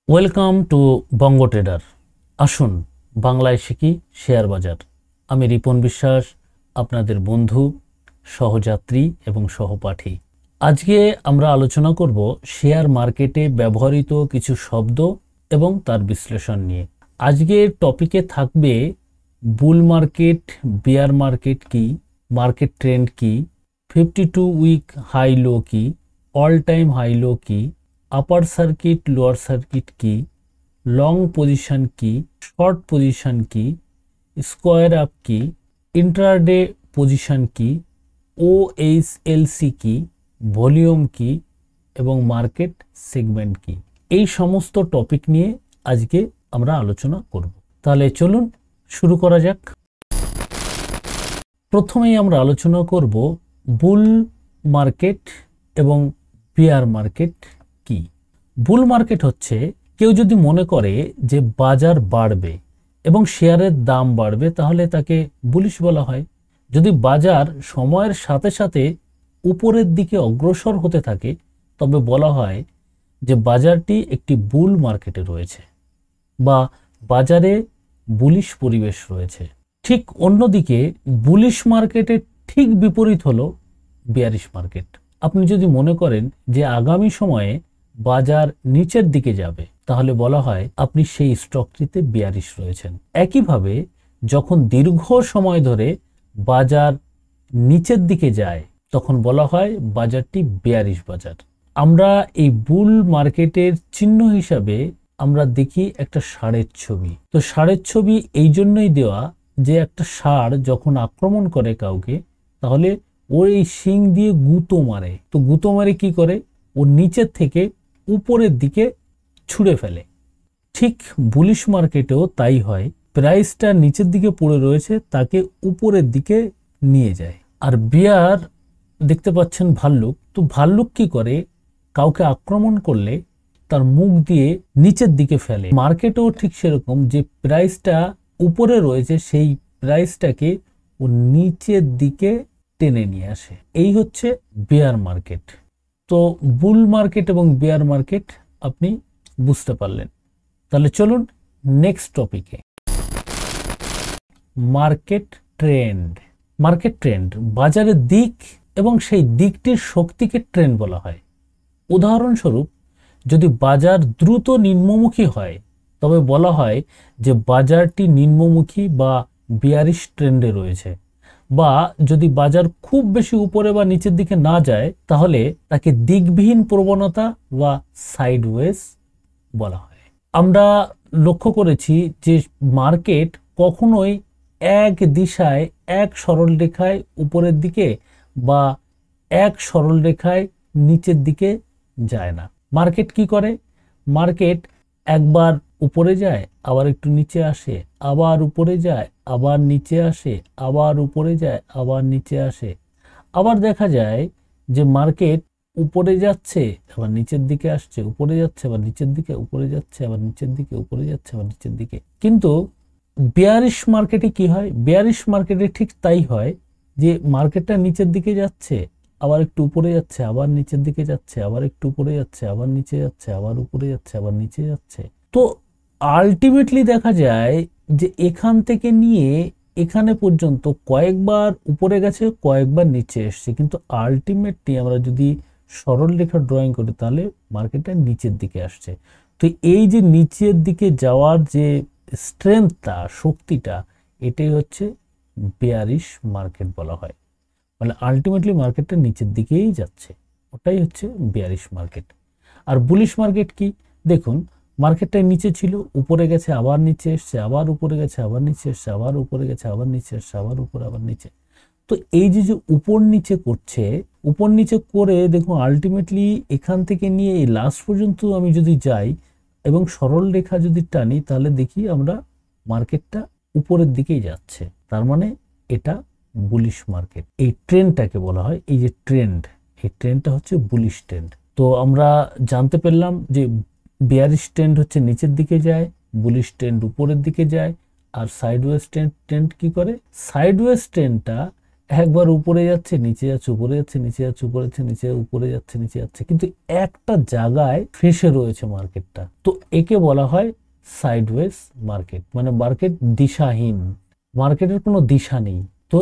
Welcome to Banga tedder. আসুন বাংলায় শিখি শেয়ার বাজার। আমি রিপন বিশ্বাস, আপনাদের বন্ধু, সহযাত্রী এবং সহপাঠী। আজকে আমরা আলোচনা করব শেয়ার মার্কেটে ব্যবহৃত কিছু শব্দ এবং তার বিশ্লেষণ নিয়ে। আজকের টপিকে থাকবে বুল মার্কেট, বিয়ার মার্কেট কি, মার্কেট ট্রেন্ড কি, 52 উইক হাই লো কি, অল টাইম হাই লো কি, আপার সার্কিট লোয়ার সার্কিট কি, লং পজিশন কি, শর্ট পজিশন কি, স্কোয়ার আপ কি, ইন্ট্রাডে পজিশন কি, ওএইচএলসি কি, ভলিউম কি এবং মার্কেট সেগমেন্ট কি। এই সমস্ত টপিক নিয়ে আজকে আমরা আলোচনা করব। তাহলে চলুন শুরু করা যাক। প্রথমেই আমরা আলোচনা করব বুল মার্কেট এবং বিয়ার মার্কেট কি। বুল মার্কেট হচ্ছে কেউ যদি মনে করে যে বাজার বাড়বে এবং শেয়ারের দাম বাড়বে তাহলে তাকে বুলিশ বলা হয়। যদি বাজার সময়ের সাথে সাথে উপরের দিকে অগ্রসর হতে থাকে তবে বলা হয় যে বাজারটি একটি বুল মার্কেটে রয়েছে বা বাজারে বুলিশ পরিবেশ রয়েছে। ঠিক অন্যদিকে বুলিশ মার্কেটের ঠিক বিপরীত হলো বিয়ারিশ মার্কেট। আপনি যদি মনে করেন যে আগামী সময়ে বাজার নিচের দিকে যাবে তাহলে বলা হয় আপনি সেই স্টকটিতে বিয়ারিশ রয়েছেন। একইভাবে যখন দীর্ঘ সময় ধরে বাজার নিচের দিকে যায় তখন বলা হয় বাজারটি বিয়ারিশ বাজার। আমরা এই বুল মার্কেটের চিহ্ন হিসাবে আমরা দেখি একটা ষাঁড়ের ছবি। তো ষাঁড়ের ছবি এই জন্যই দেওয়া যে একটা ষাঁড় যখন আক্রমণ করে কাউকে তাহলে ও এই শিং দিয়ে গুঁতো মারে। তো গুঁতো মারে কি করে? ও নিচের থেকে উপরের দিকে ছুঁড়ে ফেলে। ঠিক বুলিশ মার্কেটেও তাই হয়, প্রাইসটা নিচের দিকে পড়ে রয়েছে তাকে উপরের দিকে নিয়ে যায়। আর বিয়ার দেখতে পাচ্ছেন ভাল্লুক। তো ভাল্লুক কি করে? কাউকে আক্রমণ করলে তার মুখ দিয়ে নিচের দিকে ফেলে। মার্কেটেও ঠিক সেরকম, যে প্রাইসটা উপরে রয়েছে সেই প্রাইসটাকে ও নিচের দিকে টেনে নিয়ে আসে। এই হচ্ছে বিয়ার মার্কেট। তো বুল মার্কেট এবং বিয়ার মার্কেট আপনি বুঝতে পারলেন। তাহলে চলুন নেক্সট টপিকে। Market trend. মার্কেট ট্রেন্ড বাজারের দিক এবং সেই দিকটির শক্তিকে ট্রেন্ড বলা হয়। উদাহরণস্বরূপ, যদি বাজার দ্রুত নিম্নমুখী হয় তবে বলা হয় যে বাজারটি নিম্নমুখী বা বিয়ারিশ ট্রেন্ডে রয়েছে। বা যদি বাজার খুব বেশি উপরে বা নিচের দিকে না যায় তাহলে তাকে দিকবিহীন প্রবণতা বা সাইডওয়েজ বলা হয়। আমরা লক্ষ্য করেছি যে মার্কেট কখনোই এক দিশায় এক সরল রেখায় উপরের দিকে বা এক সরল রেখায় নিচের দিকে যায় না। মার্কেট কি করে? মার্কেট একবার উপরে যায়, আবার একটু নিচে আসে, আবার উপরে যায়, আবার নিচে আসে, আবার উপরে যায়, আবার নিচে আসে। আবার দেখা যায় যে মার্কেট উপরে যাচ্ছে, আবার নিচের দিকে আসছে, উপরে যাচ্ছে, আবার নিচের দিকে, উপরে যাচ্ছে, আবার নিচের দিকে, উপরে যাচ্ছে, আবার নিচের দিকে। কিন্তু বিয়ারিশ মার্কেটে কি হয়? বিয়ারিশ মার্কেটে ঠিক তাই হয়, যে মার্কেটটা নিচের দিকে যাচ্ছে, আবার একটু উপরে যাচ্ছে, আবার নিচের দিকে যাচ্ছে, আবার একটু উপরে যাচ্ছে, আবার নিচে যাচ্ছে, আবার উপরে যাচ্ছে, আবার নিচে যাচ্ছে। তো আলটিমেটলি দেখা যায় যে এখান থেকে নিয়ে এখানে পর্যন্ত কয়েকবার উপরে গেছে, কয়েকবার নিচে এসছে, কিন্তু আলটিমেটলি আমরা যদি সরল রেখা ড্রয়িং করি তাহলে মার্কেটটা নিচের দিকে আসছে। তো এই যে নিচের দিকে যাওয়ার যে স্ট্রেংথটা, শক্তিটা, এটাই হচ্ছে বেয়ারিশ মার্কেট বলা হয়। মানে আলটিমেটলি মার্কেটটা নিচের দিকেই যাচ্ছে, ওটাই হচ্ছে বেয়ারিশ মার্কেট। আর বুলিশ মার্কেট কি? দেখুন, মার্কেটটা নিচে ছিল, উপরে গেছে, আবার নিচে এসছে, আবার উপরে গেছে, আবার নিচে এসছে, আবার উপরে গেছে, আবার নিচে এসছে, আবার উপরে, আবার নিচে। তো এই যে উপর নিচে করছে, উপর নিচে করে দেখুন আলটিমেটলি এখান থেকে নিয়ে এই লাস্ট পর্যন্ত আমি যদি যাই এবং সরল রেখা যদি টানি তাহলে দেখি আমরা মার্কেটটা উপরের দিকেই যাচ্ছে। তার মানে এটা বুলিশ মার্কেট। এই ট্রেন্ডটাকে বলা হয়, এই যে ট্রেন্ড, এই ট্রেন্ডটা হচ্ছে বুলিশ ট্রেন্ড। তো আমরা জানতে পারলাম যে বিয়ারিশ ট্রেন্ড হচ্ছে নিচের দিকে যায়, বুলিশ ট্রেন্ড উপরের দিকে যায়। আর সাইডওয়েজ ট্রেন্ড কি করে? সাইডওয়েজ ট্রেন্ডটা একবার উপরে যাচ্ছে নিচে যাচ্ছে, উপরে যাচ্ছে নিচে যাচ্ছে, উপরে যাচ্ছে নিচে, উপরে যাচ্ছে নিচে যাচ্ছে, কিন্তু একটা জায়গায় ফেসে রয়েছে মার্কেটটা। তো একে বলা হয় সাইডওয়েজ মার্কেট, মানে মার্কেট দিশাহীন, মার্কেটের কোনো দিশা নেই। তো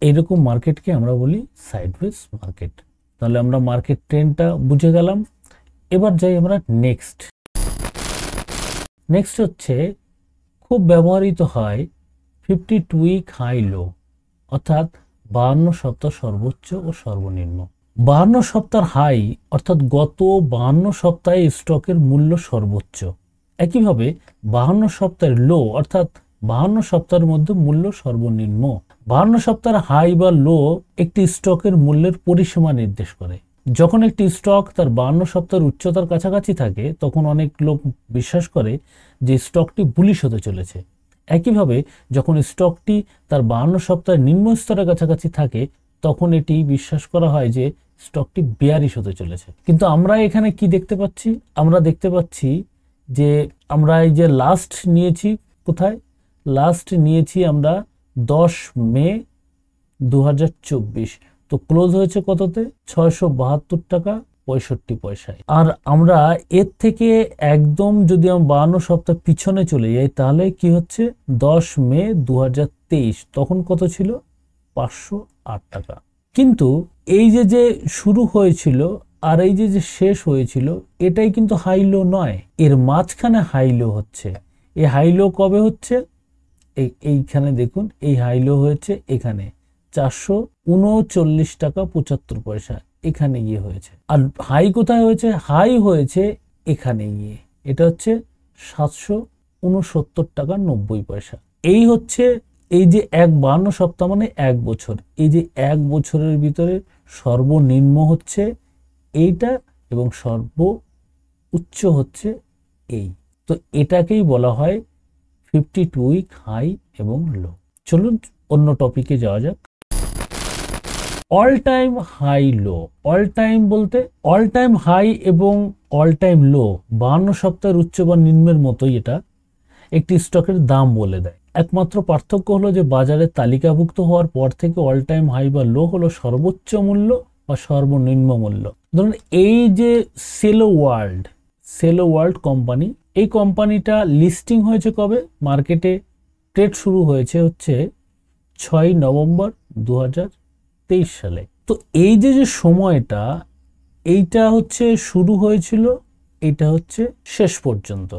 এইরকম মার্কেটকে আমরা বলি সাইডওয়েজ মার্কেট। তাহলে আমরা মার্কেট ট্রেন্ডটা বুঝে গেলাম। এবার যাই আমরা নেক্সট হচ্ছে খুব ব্যবহৃত হয় 52 উইক হাই লো, অর্থাৎ 52 সপ্তাহ সর্বোচ্চ ও সর্বনিম্ন। 52 সপ্তাহ হাই অর্থাৎ গত 52 সপ্তাহে স্টকের মূল্য সর্বোচ্চ। একইভাবে 52 সপ্তাহের লো অর্থাৎ 52 সপ্তাহের মধ্যে মূল্য সর্বনিম্ন। 52 সপ্তাহের হাই বা লো একটি স্টকের মূল্যের পরিসীমা নির্দেশ করে। যখন একটি স্টক তার 52 সপ্তাহের উচ্চতার কাছাকাছি থাকে তখন অনেক লোক বিশ্বাস করে যে স্টকটি বুলিশ হতে চলেছে। একইভাবে যখন স্টকটি তার 52 সপ্তাহের নিম্ন স্তরের কাছাকাছি থাকে তখন এটি বিশ্বাস করা হয় যে স্টকটি বেয়ারিশ হতে চলেছে। কিন্তু আমরা এখানে কি দেখতে পাচ্ছি? আমরা দেখতে পাচ্ছি যে আমরা এই যে লাস্ট নিয়েছি, কোথায় লাস্ট নিয়েছি আমরা 10 মে 2024, তো ক্লোজ হয়েছে কততে? 672 টাকা 65 পয়সায়। আর আমরা এর থেকে একদম যদি আমরা 52 সপ্তাহ পিছনে চলে যাই তাহলে কি হচ্ছে? 10 মে 2023, তখন কত ছিল? 508 টাকা। কিন্তু এই যে শুরু হয়েছিল আর এই যে শেষ হয়েছিল এটাই কিন্তু হাই লো নয়, এর মাঝখানে হাই লো হচ্ছে। এই হাই লো কবে হচ্ছে? এইখানে দেখুন, এই হাই লো হয়েছে এখানে 439 টাকা 75 পয়সা, এখানে গিয়ে হয়েছে। আর হাই কোথায় হয়েছে? হাই হয়েছে এখানে গিয়ে, এটা হচ্ছে 769 টাকা 90 পয়সা। এই হচ্ছে এই যে 52 সপ্তাহ মানে 1 বছর, এই যে 1 বছরের ভিতরে সর্বনিম্ন হচ্ছে এইটা এবং সর্বোচ্চ হচ্ছে এই। তো এটাকেই বলা হয় 52 উইক হাই এবং লো। চলুন অন্য টপিকে যাওয়া যাক। All time high low. All time বলতে অল টাইম হাই এবং অল টাইম লো 52 সপ্তাহের উচ্চ বা নিম্নের মতোই এটা একটি স্টকের দাম বলে দেয়। একমাত্র পার্থক্য হলো যে বাজারে তালিকাভুক্ত হওয়ার পর থেকে অল টাইম হাই বা লো হলো সর্বোচ্চ মূল্য বা সর্বনিম্ন মূল্য। ধরুন এই যে সেলো ওয়ার্ল্ড কোম্পানি, এই কোম্পানিটা লিস্টিং হয়েছে কবে? মার্কেটে ট্রেড শুরু হয়েছে হচ্ছে 6 নভেম্বর 2023 সালে। তো এই যে সময়টা, এইটা হচ্ছে শুরু হয়েছিল, এটা হচ্ছে শেষ পর্যন্ত।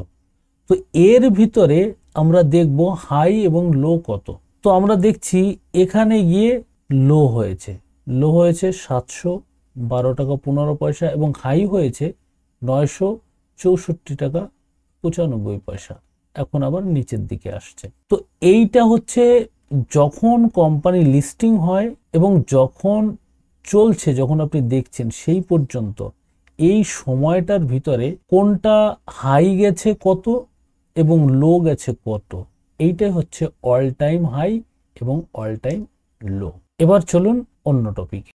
তো এর ভিতরে আমরা দেখব হাই এবং লো কত। তো আমরা দেখছি এখানে গিয়ে লো হয়েছে 712 টাকা 15 পয়সা এবং হাই হয়েছে 964 টাকা 95 পয়সা। এখন আবার নিচের দিকে আসছে। তো এইটা হচ্ছে যখন কোম্পানি লিস্টিং হয় এবং যখন চলছে, যখন আপনি দেখছেন সেই পর্যন্ত এই সময়টার ভিতরে কোনটা হাই গেছে কত এবং লো গেছে কত, এইটাই হচ্ছে অল টাইম হাই এবং অল টাইম লো। এবার চলুন অন্য টপিকে।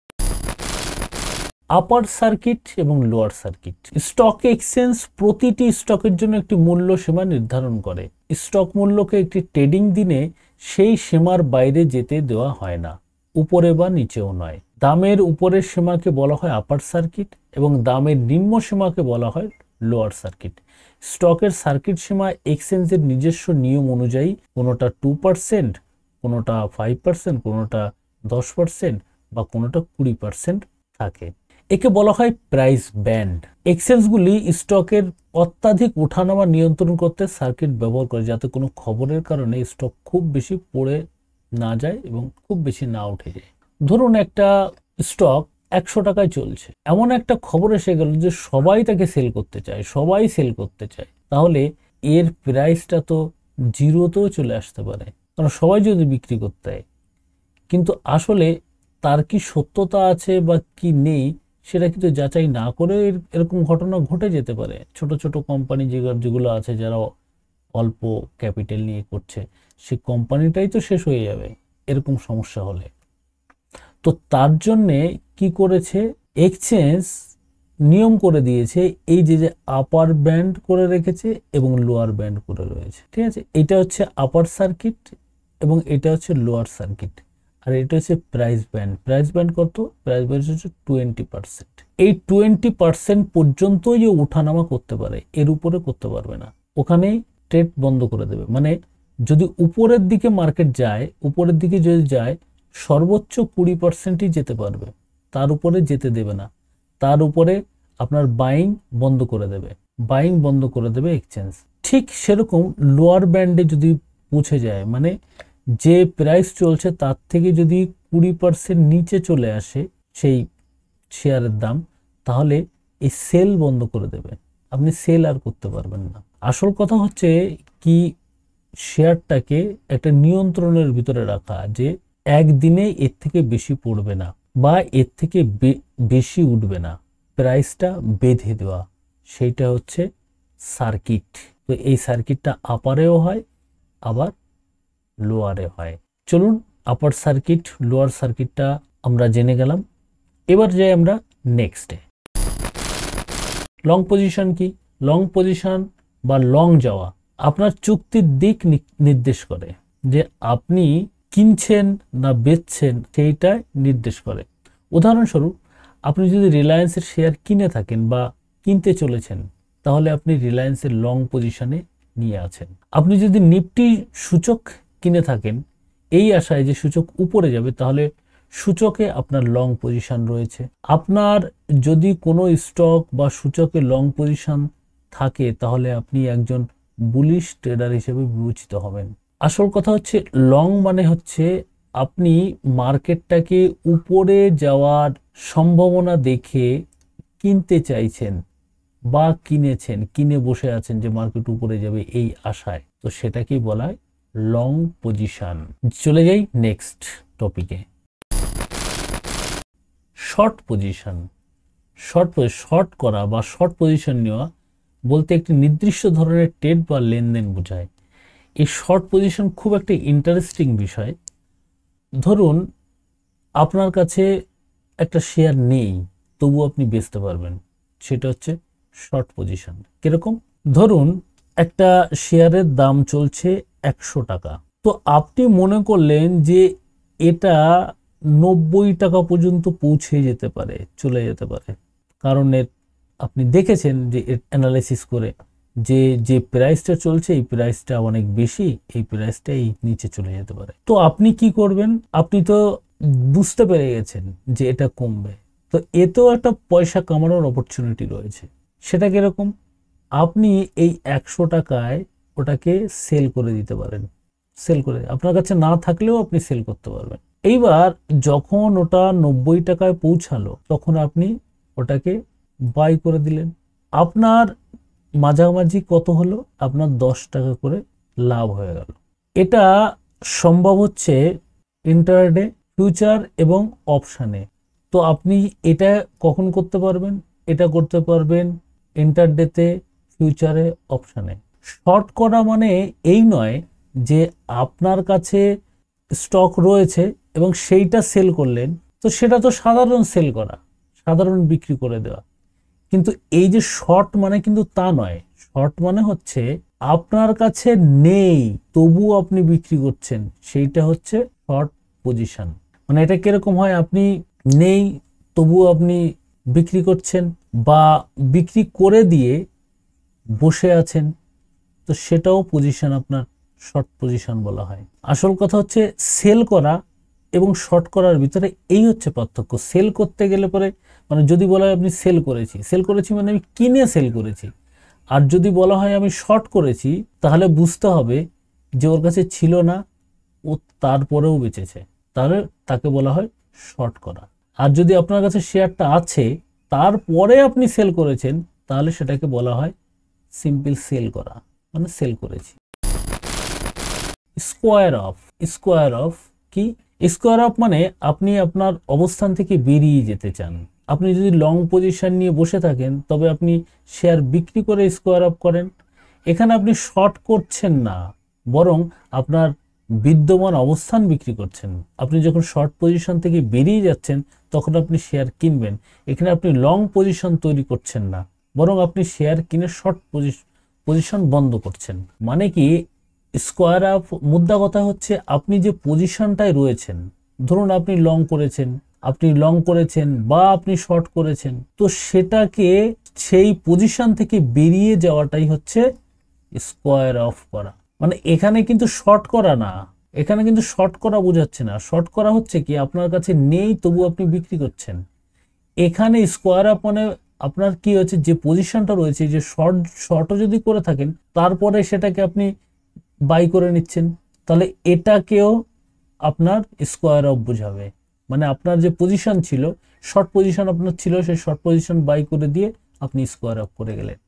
আপার সার্কিট এবং লোয়ার সার্কিট। স্টক এক্সচেঞ্জ প্রতিটি স্টকের জন্য একটি মূল্য সীমা নির্ধারণ করে। স্টক মূল্যকে একটি ট্রেডিং দিনে সেই সীমার বাইরে যেতে দেওয়া হয় না, উপরে বা নিচেও নয়। দামের উপরের সীমাকে বলা হয় আপার সার্কিট এবং দামের নিম্ন সীমাকে বলা হয় লোয়ার সার্কিট। স্টকের সার্কিট সীমা এক্সচেঞ্জের নিজস্ব নিয়ম অনুযায়ী কোনোটা 2%, কোনোটা 5%, কোনোটা 10% বা কোনোটা 20% থাকে। একে বলা হয় প্রাইস ব্যান্ড। এক্সচেঞ্জগুলি স্টকের অত্যাধিক ওঠানামা নিয়ন্ত্রণ করতে সার্কিট ব্যবহার করে যাতে কোনো খবরের কারণে স্টক খুব বেশি পড়ে না যায় এবং খুব বেশি না উঠে যায়। ধরুন একটা স্টক 100 টাকায় চলছে, এমন একটা খবর এসে গেল যে সবাই তাকে সেল করতে চায়, তাহলে এর প্রাইসটা তো জিরোতেও চলে আসতে পারে, কারণ সবাই যদি বিক্রি করতে হয়। কিন্তু আসলে তার কি সত্যতা আছে বা কি নেই সেটা কিন্তু যাচাই না করে এরকম ঘটনা ঘটে যেতে পারে। ছোট ছোট কোম্পানি যেগুলো আছে যারা অল্প ক্যাপিটাল নিয়ে করছে, সেই কোম্পানিটাই তো শেষ হয়ে যাবে এরকম সমস্যা হলে। তো তার জন্যে কি করেছে এক্সচেঞ্জ? নিয়ম করে দিয়েছে এই যে আপার ব্যান্ড করে রেখেছে এবং লোয়ার ব্যান্ড করে রয়েছে, ঠিক আছে? এটা হচ্ছে আপার সার্কিট এবং এটা হচ্ছে লোয়ার সার্কিট। আর এটা হচ্ছে প্রাইস ব্যান্ড। প্রাইস ব্যান্ড কত? প্রাইস ব্যান্ড হচ্ছে 20%। এই 20% পর্যন্তই যে ওঠানামা করতে পারে, এর উপরে করতে পারবে না, ওখানেই ট্রেড বন্ধ করে দেবে। মানে যদি উপরের দিকে মার্কেট যায়, উপরের দিকে যদি যায় সর্বোচ্চ 20%ই যেতে পারবে, তার উপরে যেতে দেবে না, তার উপরে আপনার বাইং বন্ধ করে দেবে, বাইং বন্ধ করে দেবে এক্সচেঞ্জ। ঠিক সেরকম লোয়ার ব্যান্ডে যদি পৌঁছে যায়, মানে যে প্রাইস চলছে তার থেকে যদি 20% নিচে চলে আসে সেই শেয়ারের দাম, তাহলে এই সেল বন্ধ করে দেবে, আপনি সেল আর করতে পারবেন না। আসল কথা হচ্ছে কি, শেয়ারটাকে একটা নিয়ন্ত্রণের ভিতরে রাখা, যে একদিনে এর থেকে বেশি পড়বে না বা এর থেকে বেশি উঠবে না, প্রাইসটা বেঁধে দেওয়া, সেইটা হচ্ছে সার্কিট। তো এই সার্কিটটা আপারেও হয় আবার লোয়ারে হয়। চলুন আপার সার্কিট লোয়ার সার্কিটটা আমরা জেনে গেলাম। এবার যাই আমরা নেক্সটে। লং পজিশন কি? লং পজিশন বা লং যাওয়া আপনার চুক্তির দিক নির্দেশ করে, যে আপনি কিনছেন না বেচছেন সেইটা নির্দেশ করে। উদাহরণস্বরূপ, আপনি যদি রিলায়েন্সের শেয়ার কিনে থাকেন বা কিনতে চলেছেন, তাহলে আপনি রিলায়েন্সের লং পজিশনে নিয়ে আছেন। আপনি যদি নিফটি সূচক কিনে থাকেন এই আশায় যে সূচক উপরে যাবে, তাহলে সূচকে আপনার লং পজিশন রয়েছে। আপনার যদি কোনো স্টক বা সূচকে লং পজিশন থাকে, তাহলে আপনি একজন বুলিশ ট্রেডার হিসেবে বিবেচিত হবেন। আসল কথা হচ্ছে লং মানে হচ্ছে আপনি মার্কেটটাকে উপরে যাওয়ার সম্ভাবনা দেখে কিনতে চাইছেন বা কিনেছেন, কিনে বসে আছেন যে মার্কেট উপরে যাবে এই আশায়, তো সেটাকেই বলা হয় লং পজিশন। চলে যাই নেক্সট টপিকে, শর্ট পজিশন। শর্ট করা বা শর্ট পজিশন নেওয়া বলতে একটি নির্দিষ্ট ধরনের ট্রেড বা লেনদেন বোঝায়। এই শর্ট পজিশন খুব একটা ইন্টারেস্টিং বিষয়। ধরুন আপনার কাছে একটা শেয়ার নেই, তবু আপনি বেচতে পারবেন, সেটা হচ্ছে শর্ট পজিশন। কিরকম? ধরুন একটা শেয়ারের দাম চলছে 100 টাকা, তো আপনি মনে করলেন যে এটা 90 টাকা পর্যন্ত পৌঁছে যেতে পারে, চলে যেতে পারে, কারণ আপনি দেখেছেন যে অ্যানালাইসিস করে যে যে প্রাইসটা চলছে এই প্রাইসটা অনেক বেশি, এই প্রাইসটা এই নিচে চলে যেতে পারে। তো আপনি কি করবেন? আপনি তো বুঝতে পেরে গেছেন যে এটা কমবে, তো এতেও একটা পয়সা কামানোর অপরচুনিটি রয়েছে। সেটা কিরকম? আপনি এই 100 টাকায় ওটাকে সেল করে দিতে পারেন, সেল করে আপনার কাছে না থাকলেও আপনি সেল করতে পারবেন। এইবার যখন ওটা 90 টাকায় পৌঁছালো, তখন আপনি ওটাকে বাই করে দিলেন। আপনার মাঝামাঝি কত হলো? আপনার 10 টাকা করে লাভ হয়ে গেল। এটা সম্ভব হচ্ছে ইন্টারডে, ফিউচার এবং অপশানে। তো আপনি এটা কখন করতে পারবেন? এটা করতে পারবেন ইন্টারডেতে, ফিউচারে, অপশানে। শর্ট করা মানে এই নয় যে আপনার কাছে স্টক রয়েছে এবং সেইটা সেল করলেন, তো সেটা তো সাধারণ সেল করা, সাধারণ বিক্রি করে দেওয়া। কিন্তু এই যে শর্ট মানে কিন্তু তা নয়। শর্ট মানে হচ্ছে আপনার কাছে নেই তবু আপনি বিক্রি করছেন, সেইটা হচ্ছে শর্ট পজিশন। মানে এটা কিরকম হয়? আপনি নেই তবু আপনি বিক্রি করছেন বা বিক্রি করে দিয়ে বসে আছেন, তো সেটাও পজিশন, আপনার শর্ট পজিশন বলা হয়। আসল কথা হচ্ছে সেল করা এবং শর্ট করার ভিতরে এই হচ্ছে পার্থক্য। সেল করতে গেলে পরে, মানে যদি বলা হয় আপনি সেল করেছি মানে আমি কিনে সেল করেছি, আর যদি বলা হয় আমি শর্ট করেছি, তাহলে বুঝতে হবে যে ওর কাছে ছিল না, ও তারপরেও বেঁচেছে, তাহলে তাকে বলা হয় শর্ট করা। আর যদি আপনার কাছে শেয়ারটা আছে তারপরে আপনি সেল করেছেন, তাহলে সেটাকে বলা হয় সিম্পল সেল করা, মানে সেল করেছি। স্কোয়ার অফ কি? স্কোয়ার অফ মানে আপনি আপনার অবস্থান থেকে বেরিয়ে যেতে চান। আপনি যদি লং পজিশন নিয়ে বসে থাকেন, তবে আপনি শেয়ার বিক্রি করে স্কোয়ার অফ করেন। এখানে আপনি শর্ট করছেন না, বরং আপনার বিদ্যমান অবস্থান বিক্রি করছেন। আপনি যখন শর্ট পজিশন থেকে বেরিয়ে যাচ্ছেন, তখন আপনি শেয়ার কিনবেন। এখানে আপনি লং পজিশন তৈরি করছেন না, বরং আপনি শেয়ার কিনে শর্ট পজিশন বন্ধ করছেন। মানে কি, স্কোয়ার অফ মুদ্রা কথা হচ্ছে আপনি যে পজিশনটায় রয়েছেন ধরুন আপনি লং করেছেন বা আপনি শর্ট করেছেন, তো সেটাকে সেই পজিশন থেকে বেরিয়ে যাওয়াটাই হচ্ছে স্কোয়ার অফ করা। মানে এখানে কিন্তু শর্ট করা না, এখানে কিন্তু শর্ট করা বোঝাচ্ছে না। শর্ট করা হচ্ছে কি, আপনার কাছে নেই তবু আপনি বিক্রি করছেন। এখানে স্কোয়ার অফ মানে আপনার কি হচ্ছে, যে পজিশনটা রয়েছে, যে শর্টও যদি করে থাকেন তারপরে সেটাকে আপনি বাই করে নিচ্ছেন, তাহলে এটাকেও আপনার স্কোয়ার অফ বোঝাবে। মানে আপনার যে পজিশন ছিল, শর্ট পজিশন আপনার ছিল, সেই শর্ট পজিশন বাই করে দিয়ে আপনি স্কোয়ার অফ করে গেলেন।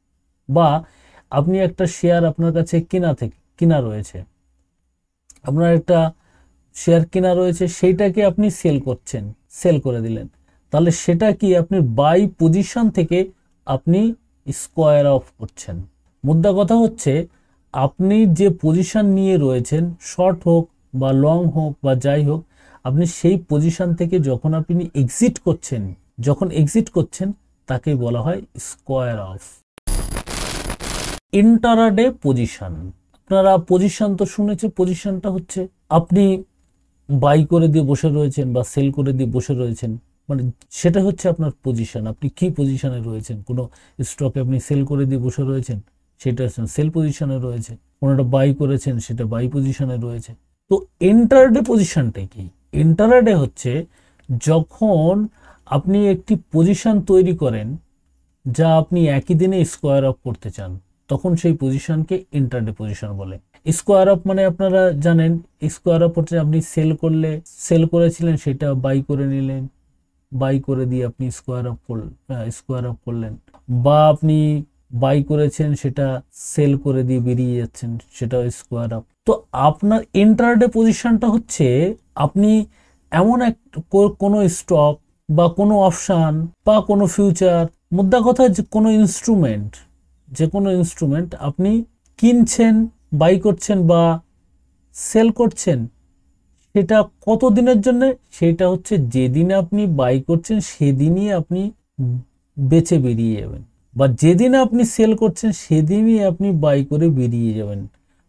বা আপনি একটা শেয়ার আপনার কাছে কিনা রয়েছে, আপনার একটা শেয়ার কিনা রয়েছে, সেইটাকে আপনি সেল করে দিলেন, তাহলে সেটা কি আপনি বাই পজিশন থেকে আপনি স্কোয়ার অফ করছেন। মুদ্রা কথা হচ্ছে, আপনি যে পজিশন নিয়ে রয়েছেন, শর্ট হোক বা লং হোক বা যাই হোক, আপনি সেই পজিশন থেকে যখন আপনি এক্সিট করছেন তাকে বলা হয় স্কোয়ার অফ। ইন্টারাডে পজিশন, আপনারা পজিশন তো শুনেছেন। পজিশনটা হচ্ছে আপনি বাই করে দিয়ে বসে রয়েছেন বা সেল করে দিয়ে বসে রয়েছেন, মানে সেটা হচ্ছে আপনার পজিশন। আপনি কি পজিশনে রয়েছেন, কোনো স্টকে আপনি সেল করে দিয়ে বসে রয়েছেন, সেটা সেল পজিশনে রয়েছে। কোনোটা বাই করেছেন, সেটা বাই পজিশনে রয়েছে। তো ইন্টারডে পজিশনটা কি? ইন্টারডে হচ্ছে যখন আপনি একটি পজিশন তৈরি করেন যা আপনি একই দিনে স্কোয়ার অফ করতে চান, তখন সেই পজিশনকে ইন্টারডে পজিশন বলে। স্কোয়ার অফ মানে আপনারা জানেন, স্কোয়ার অফ হচ্ছে আপনি সেল করেছিলেন, সেটা বাই করে নিলেন, বাই করে দিয়ে আপনি স্কোয়ার অফ করলেন। বা আপনি বাই করেছেন, সেটা সেল করে দিয়ে বেরিয়ে যাচ্ছেন, সেটাও স্কোয়ার অফ। তো আপনার ইন্টারডে পজিশনটা হচ্ছে আপনি এমন কোনো স্টক বা কোনো অপশন বা কোনো ফিউচার, মুদ্রা কথা যে কোনো ইনস্ট্রুমেন্ট আপনি কিনছেন, বাই করছেন বা সেল করছেন, সেটা কত দিনের জন্য? সেটা হচ্ছে যেদিন আপনি বাই করছেন সেদিনই আপনি বেচে বেরিয়ে যাবেন, বা যেদিন আপনি সেল করছেন সেদিনই আপনি বাই করে বেরিয়ে যাবেন।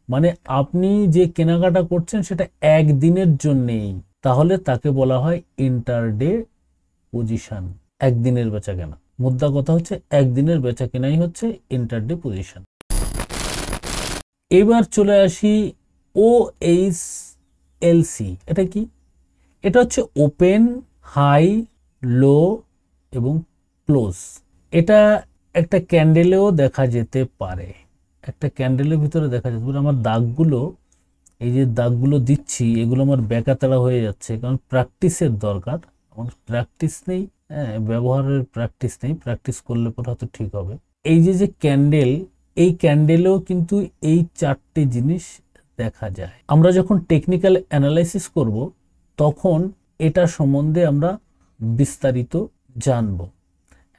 মানে আপনি যে কেনাকাটা করছেন সেটা একদিনের জন্যেই, তাহলে তাকে বলা হয় ইন্টারডে পজিশন। একদিনের বেচা কেনা, মুদ্রা কথা হচ্ছে একদিনের বেচা কেনাই হচ্ছে ইন্টারডে পজিশন। এবার চলে আসি OHLC। এটা কি? এটা হচ্ছে ওপেন, হাই, লো এবং ক্লোজ। এটা একটা ক্যান্ডেলেও দেখা যেতে পারে, একটা ক্যান্ডেলের ভিতরে দেখা যেতে পারে। আমার দাগগুলো, এই যে দাগগুলো দিচ্ছি, এগুলো আমার বেকাতাড়া হয়ে যাচ্ছে, কারণ প্র্যাকটিসের দরকার। আমার প্র্যাকটিস নেই, হ্যাঁ, ব্যবহারের প্র্যাকটিস নেই। প্র্যাকটিস করলে পরে হয়তো ঠিক হবে। এই যে ক্যান্ডেল, এই ক্যান্ডেলেও কিন্তু এই চারটে জিনিস দেখা যায়। আমরা যখন টেকনিক্যাল অ্যানালাইসিস করব তখন এটা সম্বন্ধে আমরা বিস্তারিত জানব।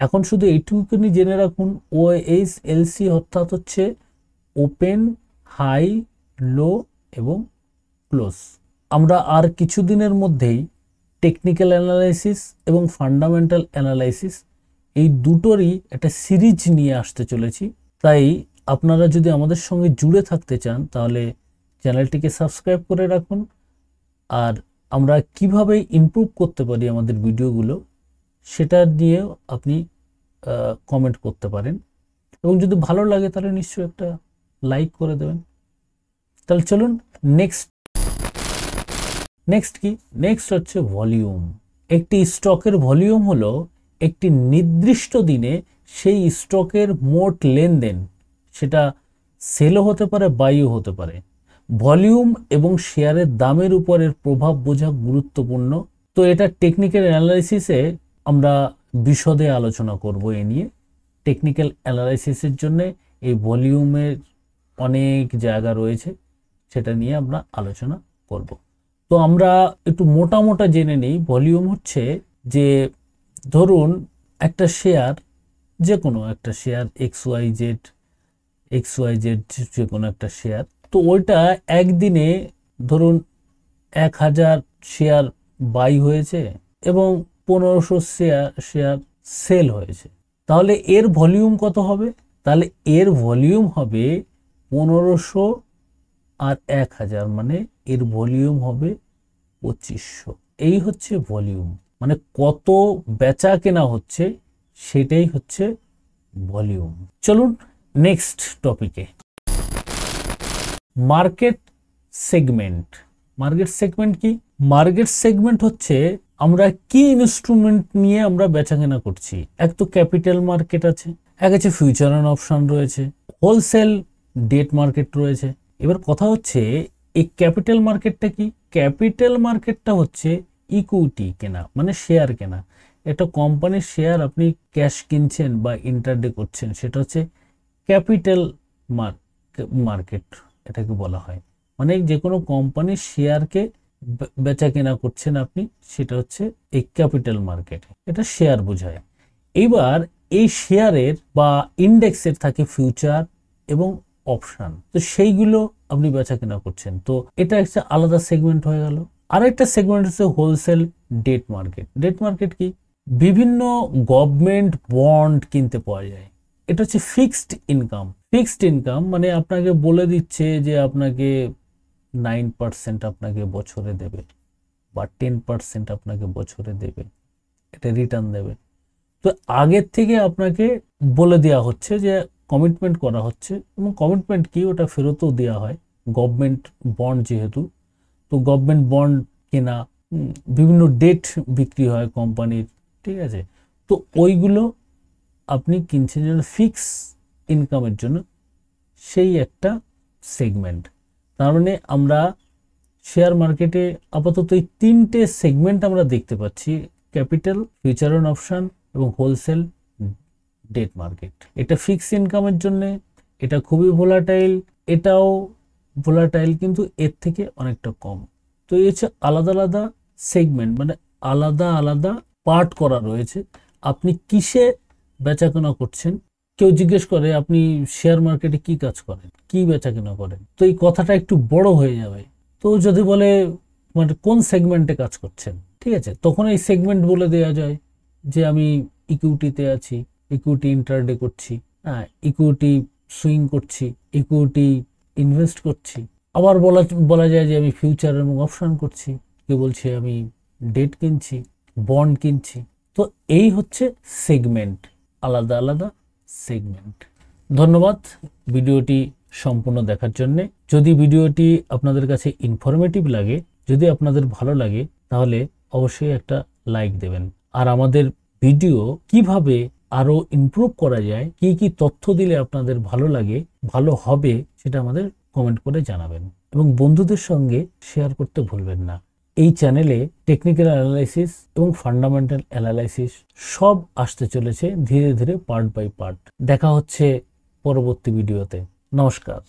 এখন শুধু এইটুকুনি জেনে রাখুন, OHLC অর্থাৎ হচ্ছে ওপেন, হাই, লো এবং ক্লোজ। আমরা আর কিছুদিনের মধ্যেই টেকনিক্যাল অ্যানালাইসিস এবং ফান্ডামেন্টাল অ্যানালাইসিস এই দুটোরই একটা সিরিজ নিয়ে আসতে চলেছি। তাই আপনারা যদি আমাদের সঙ্গে জুড়ে থাকতে চান তাহলে চ্যানেলটিকে সাবস্ক্রাইব করে রাখুন। আর আমরা কিভাবে ইমপ্রুভ করতে পারি আমাদের ভিডিওগুলো, সেটা নিয়েও আপনি কমেন্ট করতে পারেন। এবং যদি ভালো লাগে তাহলে নিশ্চয়ই একটা লাইক করে দেবেন। তাহলে চলুন নেক্সট কি? নেক্সট হচ্ছে ভলিউম। একটি স্টকের ভলিউম হলো একটি নির্দিষ্ট দিনে সেই স্টকের মোট লেনদেন, সেটা সেলও হতে পারে, বাইও হতে পারে। ভলিউম এবং শেয়ারের দামের উপরের প্রভাব বোঝা গুরুত্বপূর্ণ। তো এটা টেকনিক্যাল অ্যানালাইসিসে আমরা বিশদে আলোচনা করব। এ নিয়ে টেকনিক্যাল অ্যানালাইসিসের জন্য এই ভলিউমের অনেক জায়গা রয়েছে, সেটা নিয়ে আমরা আলোচনা করব। তো আমরা একটু মোটা জেনে নিই। ভলিউম হচ্ছে যে, ধরুন একটা শেয়ার, যে কোনো একটা শেয়ার XYZ যে কোনো একটা শেয়ার, তো ওইটা একদিনে ধরুন 1000 শেয়ার বাই হয়েছে এবং 1500 শেয়ার সেল হয়েছে। তাহলে এর ভলিউম কত হবে? তাহলে এর ভলিউম হবে 1500 আর 1000, মানে এর ভলিউম হবে 2500। এই হচ্ছে ভলিউম, মানে কত বেচা কেনা হচ্ছে সেটাই হচ্ছে ভলিউম। চলুন নেক্সট টপিকে। Market segment. মার্কেট সেগমেন্ট কি? মার্কেট সেগমেন্ট হচ্ছে আমরা কি ইনস্ট্রুমেন্ট নিয়ে আমরা বেচাকেনা করছি। এক তো ক্যাপিটাল মার্কেট আছে, এক আছে ফিউচার অ্যান্ড অপশন রয়েছে, হোলসেল ডেট মার্কেট রয়েছে। এবার কথা হচ্ছে এই ক্যাপিটাল মার্কেটটা কি? ক্যাপিটাল মার্কেটটা হচ্ছে ইকুইটি কেনা, মানে শেয়ার কেনা। একটা কোম্পানির শেয়ার আপনি ক্যাশ কিনছেন বা ইন্টারডে করছেন, সেটা হচ্ছে ক্যাপিটাল মার্কেট এটাকে বলা হয়। মানে যে কোনো কোম্পানির শেয়ারকে বেচা কেনা করছেন আপনি, সেটা হচ্ছে এই ক্যাপিটাল মার্কেট, এটা শেয়ার বোঝায়। এবার এই শেয়ারের বা ইন্ডেক্সের থাকে ফিউচার এবং অপশন, তো সেইগুলো আপনি বেচা কেনা করছেন, তো এটা একটা আলাদা সেগমেন্ট হয়ে গেল। আরেকটা সেগমেন্ট হচ্ছে wholesale debt market. Debt market কি? বিভিন্ন গভর্নমেন্ট বন্ড কিনতে পাওয়া যায়। এটা হচ্ছে ফিক্সড ইনকাম। ফিক্সড ইনকাম মানে আপনাকে বলে দিচ্ছে যে আপনাকে 9% আপনাকে বছরে দেবে বা 10% আপনাকে বছরে দেবে, এটা রিটার্ন দেবে। তো আগের থেকে আপনাকে বলে দেওয়া হচ্ছে যে কমিটমেন্ট করা হচ্ছে, এবং কমিটমেন্ট কি ওটা ফেরতও দেওয়া হয়। গভর্নমেন্ট বন্ড যেহেতু, তো গভর্নমেন্ট বন্ড কেনা, বিভিন্ন ডেট বিক্রি হয় কোম্পানির, ঠিক আছে। তো ওইগুলো আপনি কিনছেন যেন ফিক্স ইনকামের জন্য, সেই একটা সেগমেন্ট। তার মানে আমরা শেয়ার মার্কেটে আপাতত এই তিনটে সেগমেন্ট আমরা দেখতে পাচ্ছি: ক্যাপিটাল, ফিউচার অ্যান্ড অপশন এবং হোলসেল ডেট মার্কেট। এটা ফিক্স ইনকামের জন্য, এটা খুবই ভোলাটাইল, এটাও ভোলাটাইল কিন্তু এর থেকে অনেকটা কম। তো এই হচ্ছে আলাদা আলাদা সেগমেন্ট, মানে আলাদা আলাদা পার্ট করা রয়েছে। আপনি কিসে বেচাকেনা করছেন? কেউ জিজ্ঞেস করে আপনি শেয়ার মার্কেটে কি কাজ করেন, কি বেচাকেনা করেন, তো এই কথাটা একটু বড় হয়ে যাবে। তো যদি বলে মানে কোন সেগমেন্টে কাজ করছেন, ঠিক আছে, তখন এই সেগমেন্ট বলে দেওয়া যায় যে আমি ইকুইটিতে আছি, ইকুইটি ইন্টারডে করছি, হ্যাঁ, ইকুইটি সুইং করছি, ইকুইটি ইনভেস্ট করছি। আবার বলা যায় যে আমি ফিউচার এবং অপশন করছি, কেউ বলছে আমি ডেট কিনছি, বন্ড কিনছি। তো এই হচ্ছে সেগমেন্ট, আলাদা আলাদা সেগমেন্ট। ধন্যবাদ ভিডিওটি সম্পূর্ণ দেখার জন্যে। যদি ভিডিওটি আপনাদের কাছে ইনফরমেটিভ লাগে, যদি আপনাদের ভালো লাগে, তাহলে অবশ্যই একটা লাইক দেবেন। আর আমাদের ভিডিও কিভাবে আরো ইমপ্রুভ করা যায়, কি কি তথ্য দিলে আপনাদের ভালো লাগে, ভালো হবে, সেটা আমাদের কমেন্ট করে জানাবেন এবং বন্ধুদের সঙ্গে শেয়ার করতে ভুলবেন না। এই চ্যানেলে টেকনিক্যাল অ্যানালাইসিস এবং ফান্ডামেন্টাল অ্যানালাইসিস সব আসতে চলেছে ধীরে ধীরে, পার্ট বাই পার্ট। দেখা হচ্ছে পরবর্তী ভিডিওতে। নমস্কার।